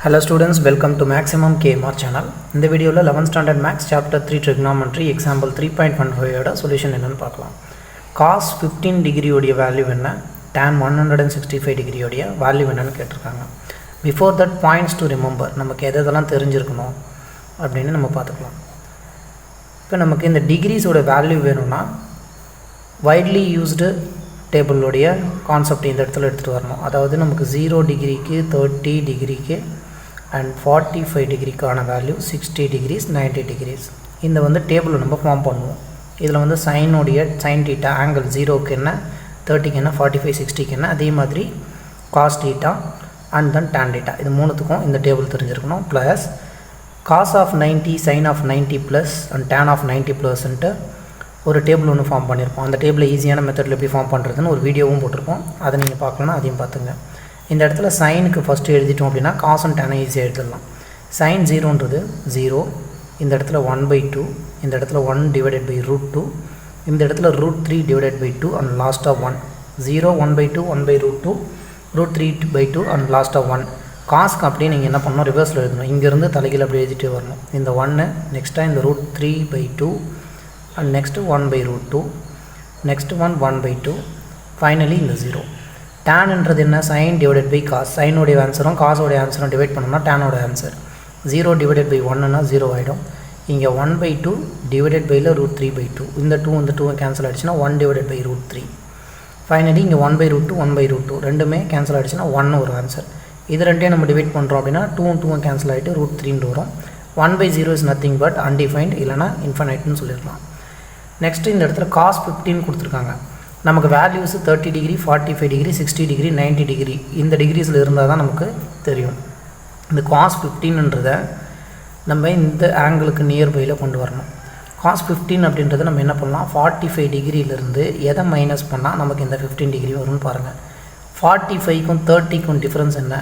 Hello students, welcome to mathsmmkmr channel. In the video 11th standard maths Chapter-3 trigonometry example-3.15 solution என்னன்னு பார்க்கலாம். cos 15 degree உடைய value என்ன, tan 165 degree உடைய value என்னன்னு கேட்டிருக்காங்க. Before that points to remember, நமக்கு எதெல்லாம் தெரிஞ்சிருக்கணும் அப்படின்னு நம்ம பார்த்துக்கலாம். இப்போ நமக்கு இந்த degrees உடைய value வேணும்னா widely used டேபிள் உடைய கான்செப்ட் இந்த இடத்துல எடுத்துகிட்டு வரணும். அதாவது நமக்கு 0 டிகிரிக்கு 30 டிகிரிக்கு அண்ட் 45 டிகிரிக்கான வேல்யூ 60 டிகிரிஸ் 90 டிகிரிஸ் இந்த வந்து டேபிள் நம்ம ஃபார்ம் பண்ணுவோம். இதில் வந்து சைனுடைய சைன் டீட்டா ஆங்கிள் 0க்கு என்ன, 30க்கு என்ன, 45 60க்கு என்ன, அதே மாதிரி cos theta and then tan theta இது மூணுத்துக்கும் இந்த டேபிள் தெரிஞ்சிருக்கணும். Plus cos of 90 sine of 90 plus and tan of 90 ப்ளஸ்ன்ட்டு ஒரு டேபிள் ஒன்று ஃபார்ம் பண்ணியிருப்போம். அந்த டேபிளை ஈஸியான மெத்தடில் எப்படி ஃபார்ம் பண்ணுறதுன்னு ஒரு வீடியோவும் போட்டிருப்போம். அதை நீங்கள் பார்க்கலன்னா அதையும் பார்த்துங்க. இந்த இடத்துல சைனுக்கு ஃபஸ்ட்டு எழுதிட்டோம் அப்படின்னா காஸ் அண்ட் டேனை ஈஸியாக எழுதிடலாம். சைன் 0ன்றது 0, இந்த இடத்துல 1/2, இந்த இடத்துல 1 டிவைடட் பை √2, இந்த இடத்துல √3 divided by 2 and last of 1. 0 1/2 1/√2 √3/2 and last of 1. காஸ்க்கு அப்படியே நீங்கள் என்ன பண்ணணும், ரிவர்ஸில் எழுதணும். இங்கேருந்து தலைகீழ் அப்படி எழுதிட்டே வரணும். இந்த 1 நெக்ஸ்ட்டாக இந்த √3/2 and next 1/√2, next one 1/2, finally இந்த 0. tan என்றது என்ன, sin divided by cos. sin உடைய ஆன்சரும் cos உடைய ஆன்சரும் டிவைட் பண்ணோம்னா tan உடைய ஆன்சர். 0 டிவைடட் பை 1னா 0 ஆகிடும். இங்கே 1/2 டிவைடட் பையில் √3/2, இந்த 2 இந்த 2 கேன்சல் ஆகிடுச்சுன்னா 1 டிவைடட் பை √3. ஃபைனலி இங்கே 1/√2 1/√2 ரெண்டுமே கேன்சல் ஆகிடுச்சுன்னா 1 ஒரு ஆன்சர். இது ரெண்டையும் நம்ம டிவைட் பண்ணுறோம் அப்படின்னா 2 2 கேன்சல் ஆகிட்டு √3 வரும். 1/0 இஸ் நத்திங் பட் அன்டிஃபைன்ட், இல்லைனா இன்ஃபைனைட்னு சொல்லிடலாம். நெக்ஸ்ட்டு இந்த இடத்துல காஸ் 15 கொடுத்துருக்காங்க. நமக்கு values 30 degree 45 degree 60 degree 90 degree இந்த டிகிரிஸில் இருந்தால் தான் நமக்கு தெரியும். இந்த காஸ் 15ன்றதை நம்ம இந்த ஆங்கிளுக்கு நியர்பையில் கொண்டு வரணும். காஸ் 15 அப்படின்றத நம்ம என்ன பண்ணலாம், 45 டிகிரியிலேருந்து எதை மைனஸ் பண்ணால் நமக்கு இந்த 15 டிகிரி வரும்னு பாருங்கள். 45க்கும் 30க்கும் டிஃப்ரென்ஸ் என்ன,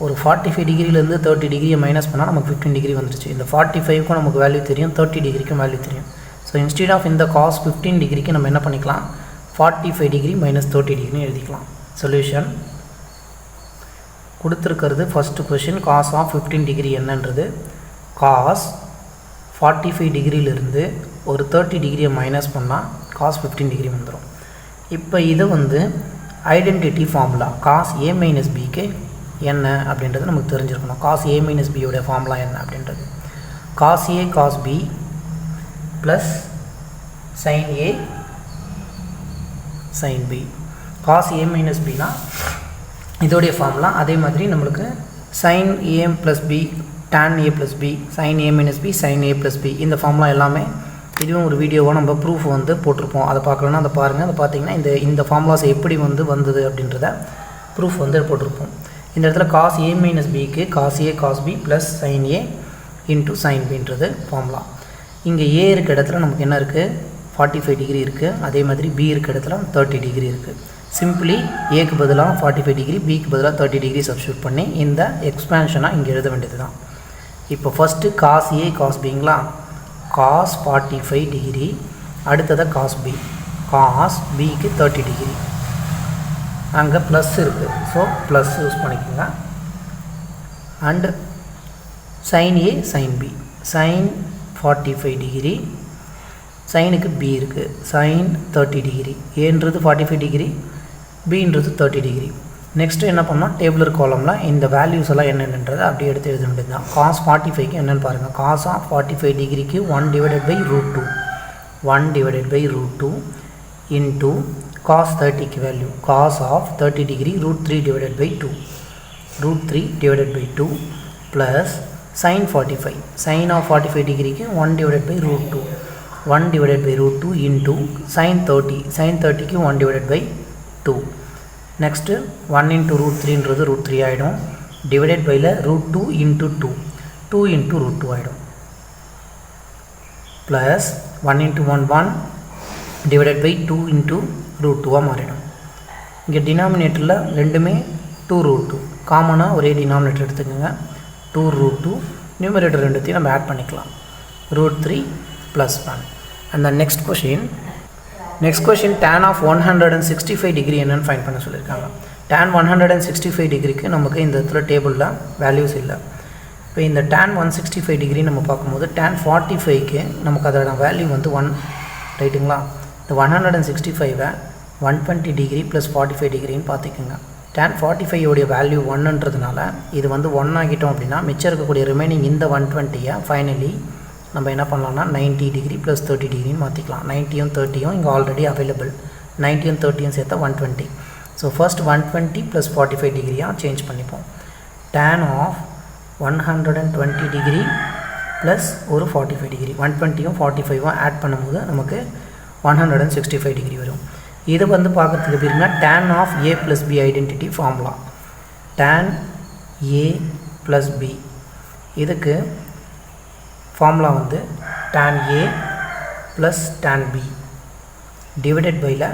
ஒரு 45 டிகிரியிலேருந்து 30 டிகிரியை மைனஸ் பண்ணால் நமக்கு 15 டிகிரி வந்துருச்சு. இந்த 45க்கும் நமக்கு வேல்யூ தெரியும், 30 டிகிரிக்கும் வேல்யூ தெரியும். ஸோ இன்ஸ்டீட் ஆஃப் இந்த காஸ் 15 டிகிரிக்கு நம்ம என்ன பண்ணிக்கலாம், 45 டிகிரி மைனஸ் 30 டிகிரின்னு எழுதிக்கலாம். சொல்யூஷன் கொடுத்துருக்கிறது first question, cos of 15 degree என்னன்றது. காஸ் 45 டிகிரியிலிருந்து ஒரு 30 டிகிரியை மைனஸ் பண்ணால் காஸ் 15 டிகிரி வந்துடும். இப்போ இது வந்து identity formula. Cos a minus பிக்கு என்ன அப்படின்றது நமக்கு தெரிஞ்சிருக்கணும். காஸ் a மைனஸ் பியோடைய ஃபார்முலா என்ன அப்படின்றது. Cos a cos b plus sine a sine b. Cos a minus பினா இதோடைய ஃபார்முலா. அதே மாதிரி நம்மளுக்கு sine a plus b tan a plus b sine a minus b sine a plus b இந்த formula எல்லாமே இதுவும் ஒரு வீடியோவாக நம்ம ப்ரூஃப் வந்து போட்டிருப்போம். அதை பார்க்கலன்னா அதை பாருங்கள். அதை பார்த்தீங்கன்னா இந்த ஃபார்முலாஸ் எப்படி வந்தது அப்படின்றத ப்ரூஃப் வந்து போட்டிருப்போம். இந்த இடத்துல காஸ் a மைனஸ் பிக்கு cos a cos b plus sine a into sine பின்றது ஃபார்முலா. இங்கே ஏ இருக்க இடத்துல நமக்கு என்ன இருக்குது, 45 டிகிரி இருக்குது. அதே மாதிரி பி இருக்க இடத்துல 30 டிகிரி இருக்குது. சிம்பிளி ஏக்கு பதிலாக 45 டிகிரி பிக்கு பதிலாக 30 டிகிரி சப்ஸ்டியூட் பண்ணி இந்த எக்ஸ்பேன்ஷனாக இங்கே எழுத வேண்டியது தான். இப்போ ஃபஸ்ட்டு காஸ் ஏ காஸ் பிங்களா, காஸ் 45 டிகிரி, அடுத்ததாக காஸ் பி, காஸ் பிக்கு 30 டிகிரி, அங்கே ப்ளஸ் இருக்குது. ஸோ ப்ளஸ் யூஸ் பண்ணிக்கோங்க. And sine a sine b, sine 45 degree, சைனுக்கு பி இருக்குது, சைன் 30 டிகிரி, ஏன்றது 45 டிகிரி, பின்றது 30 டிகிரி. நெக்ஸ்ட்டு என்ன பண்ணால் டேபிளர் காலமில் இந்த வேல்யூஸ் எல்லாம் என்னென்னன்றதை அப்படியே எடுத்து எழுத வேண்டியது தான். காஸ் 45க்கு என்னென்னு பாருங்கள். காஸ் ஆஃப் 45 டிகிரிக்கு 1 divided by √2, 1 divided by √2 into cos 30க்கு value cos of 30 degree √3 divided by 2, √3 divided by 2 plus sin 45, sin of 45 டிகிரிக்கு 1 divided by √2, 1 divided by √2 into sin 30, sin 30க்கு 1 டிவைடட் பை 2. நெக்ஸ்ட்டு 1 இன்ட்டு √3ன்றது √3 ஆகிடும். Divided பையில் √2 into 2, 2 into √2 ஆகிடும். Plus 1 into 1 1 divided by 2 into √2ஆக மாறிடும். இங்கே டினாமினேட்டரில் ரெண்டுமே 2√2 காமனாக ஒரே டினாமினேட்டர் எடுத்துக்கோங்க. 2√2 நியூமரேட்டர் ரெண்டுத்தையும் நம்ம ஆட் பண்ணிக்கலாம். √3 ப்ளஸ் 1. அந்த next question tan of 165 degree என்னன்னு ஃபைண்ட் பண்ண சொல்லியிருக்காங்க. tan 165 டிகிரிக்கு நமக்கு இந்த இடத்துல டேபிளில் வேல்யூஸ் இல்லை. இப்போ இந்த tan 165 டிகிரி நம்ம பார்க்கும்போது tan 45க்கு நமக்கு அதோட வேல்யூ வந்து 1 ரைட்டுங்களா. இந்த 165 120 டிகிரி ப்ளஸ் 45 டிகிரின்னு பார்த்துக்குங்க. tan 45 உடைய வேல்யூ 1ன்றதுனால இது வந்து 1 ஆகிட்டோம் அப்படின்னா மிச்சம் இருக்கக்கூடிய ரிமைனிங் இந்த 120 ஃபைனலி நம்ம என்ன பண்ணலாம்னா 90 டிகிரி ப்ளஸ் 30 டிகிரின்னு மாற்றிக்கலாம். 90யும் 30யும் இங்கே ஆல்ரெடி அவைலபிள். 90யும் 30யும் சேர்த்தா 120. ஸோ ஃபர்ஸ்ட் 120 ப்ளஸ் 45 டிகிரியாக சேஞ்ச் பண்ணிப்போம். tan ஆஃப் 120 டிகிரி ப்ளஸ் ஒரு 45 டிகிரி 120யும் 45யும் ஆட் பண்ணும்போது நமக்கு 165 டிகிரி வரும். இது வந்து பார்க்குறதுக்கு எப்படின்னா tan of a plus b identity formula. tan a plus b இதுக்கு ஃபார்முலா வந்து tan a plus tan b divided பையில்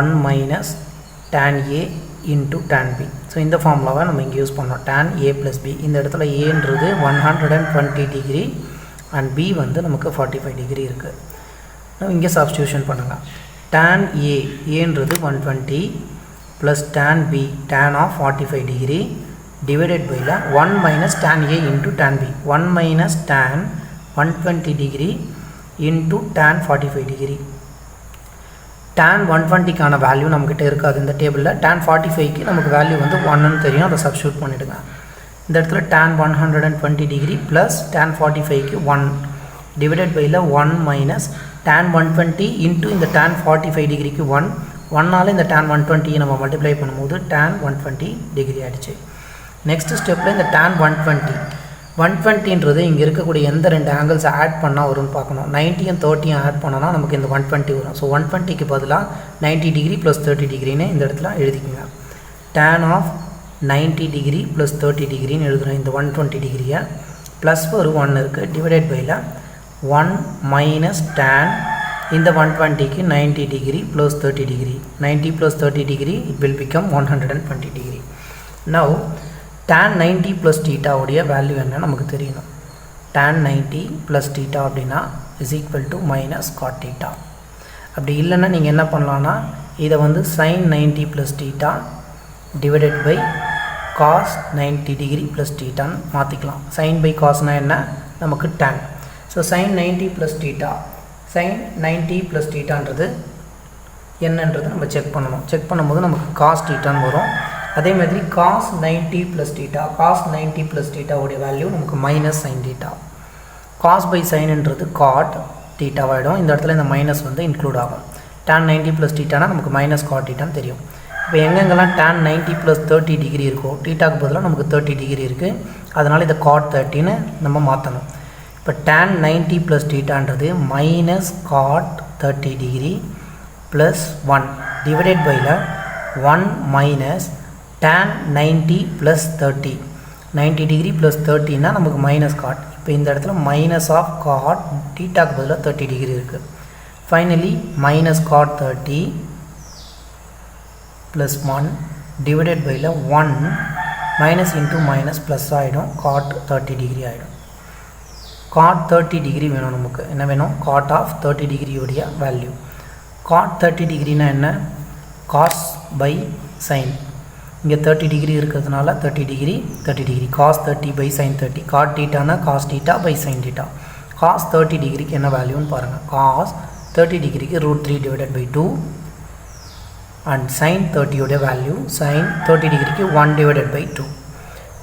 1 minus tan a into tan b. So இந்த ஃபார்முலாவை நம்ம இங்கே யூஸ் பண்ணோம். tan a ப்ளஸ் b இந்த இடத்துல ஏன்றது 120 டிகிரி அண்ட் b வந்து நமக்கு 45 டிகிரி இருக்குது. நம்ம இங்கே சப்ஸ்டியூஷன் பண்ணுங்கள். tan a ஏன்றது 120 plus tan b tan of 45 degree divided பையில் 1 minus tan a into tan b 1 minus tan 120 degree into tan 45 degree. tan 120க்கான வேல்யூ நம்மக்கிட்ட இருக்காது இந்த டேபிளில். tan 45க்கு நமக்கு வேல்யூ வந்து 1ன்னு தெரியும், அதை சப்ஸ்டியூட் பண்ணிவிடுங்க. இந்த இடத்துல tan 120 degree plus tan 45க்கு 1 divided பையில் 1 மைனஸ் tan 120 இன்ட்டு இந்த tan 45 டிகிரிக்கு 1 இந்த tan 120 நம்ம மல்டிப்ளை பண்ணும்போது tan 120 டிகிரி ஆகிடுச்சு. நெக்ஸ்ட் ஸ்டெப்பில் இந்த tan 120ன்றது இங்கே இருக்கக்கூடிய எந்த ரெண்டு ஆங்கிள்ஸ் ஆட் பண்ணால் வரும்னு பார்க்கணும். 90யும் 30யும் ஆட் பண்ணோன்னா நமக்கு இந்த 120 வரும். ஸோ 120க்கு பதிலாக 90 டிகிரி ப்ளஸ் 30 டிகிரின்னு இந்த இடத்துல எழுதிக்கோங்க. tan ஆஃப் 90 டிகிரி ப்ளஸ் 30 டிகிரின்னு எழுதுகிறோம். இந்த 120 டிகிரியை ப்ளஸ் ஒரு 1 இருக்குது டிவைடட் பையில் 1 மைனஸ் tan இந்த 120க்கு 90 degree plus 30 degree 90 plus 30 degree it will become 120 degree. Now tan 90 plus theta உடைய வேல்யூ என்ன நமக்கு தெரியணும். tan 90 ப்ளஸ் தீட்டா அப்படின்னா is equal to minus cot theta. அப்படி இல்லைன்னா நீங்கள் என்ன பண்ணலான்னா இதை வந்து sin 90 ப்ளஸ் தீட்டா divided by cos 90 degree plus தீட்டான்னு மாற்றிக்கலாம். சைன் பை காஸ்னால் என்ன நமக்கு tan. So sin 90 plus theta sin 90 plus தீட்டான்றது என்னன்றது நம்ம செக் பண்ணணும். செக் பண்ணும்போது நமக்கு காஸ் தீட்டான்னு வரும். அதே மாதிரி காஸ் 90 ப்ளஸ் தீட்டா காஸ் 90 ப்ளஸ் தீட்டாவுடைய வேல்யூ நமக்கு minus sine theta. Cos by சைன்ன்றது காட் தீட்டாவாகிடும். இந்த இடத்துல இந்த மைனஸ் வந்து இன்க்ளூட் ஆகும். tan 90 ப்ளஸ் தீட்டானா நமக்கு மைனஸ் காட் தீட்டான்னு தெரியும். இப்போ எங்கெங்கெல்லாம் tan 90 ப்ளஸ் 30 டிகிரி இருக்கோ தீட்டாக்கு பதிலாக நமக்கு 30 டிகிரி இருக்குது. அதனால் இதை காட் 30ன்னு நம்ம மாற்றணும். இப்போ tan 90 ப்ளஸ் தீட்டான்றது minus cot 30 degree plus 1 divided பையில் 1 minus tan 90 plus 30 90 degree plus 30னா நமக்கு மைனஸ் காட். இப்போ இந்த இடத்துல மைனஸ் ஆஃப் காட் தீட்டாக்கு பதிலாக 30 டிகிரி இருக்குது. Finally minus cot 30 plus 1 divided பையில் 1 மைனஸ் இன்ட்டு மைனஸ் ப்ளஸ் ஆகிடும் காட் 30 டிகிரி ஆகிடும். காட் 30 டிகிரி வேணும் நமக்கு. என்ன வேணும்? காட் ஆஃப் 30 டிகிரியோடைய வேல்யூ. காட் 30 டிகிரினா என்ன? Cos by sine. இங்கே 30 டிகிரி இருக்கிறதுனால 30 degree cos 30 by sine 30. Cot தீட்டானா cos theta by sine theta. Cos 30 டிகிரிக்கு என்ன வேல்யூன்னு பாருங்கள். காஸ் 30 டிகிரிக்கு √3 டிவைடட் பை 2 அண்ட் சைன் 30யோடைய வேல்யூ சைன் 30 டிகிரிக்கு 1 டிவைடட் பை 2.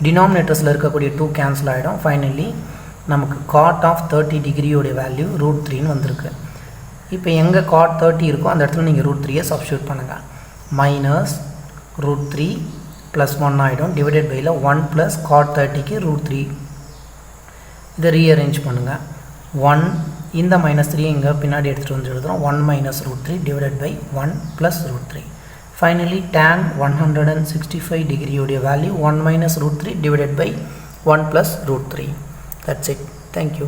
டினாமினேட்டர்ஸில் இருக்கக்கூடிய 2 கேன்சல் ஆகிடும். ஃபைனலி நமக்கு காட் ஆஃப் 30 டிகிரியோடைய வேல்யூ √3ன்னு வந்திருக்கு. இப்போ எங்கே காட் 30 இருக்கோ அந்த இடத்துல நீங்கள் √3யை சப்ஸ்டியூட் பண்ணுங்கள். மைனஸ் √3 ப்ளஸ் 1 ஆகிடும் டிவைடட் பையில் 1 ப்ளஸ் காட் 30க்கு √3. இதை ரீஅரேஞ்ச் பண்ணுங்கள். 1 இந்த -3 இங்கே பின்னாடி எடுத்துகிட்டு வந்து எழுதுகிறோம். 1 minus √3 divided by 1 plus √3. Finally tan 165 டிகிரியோடைய value 1 minus √3 divided by 1 plus √3. That's it. Thank you.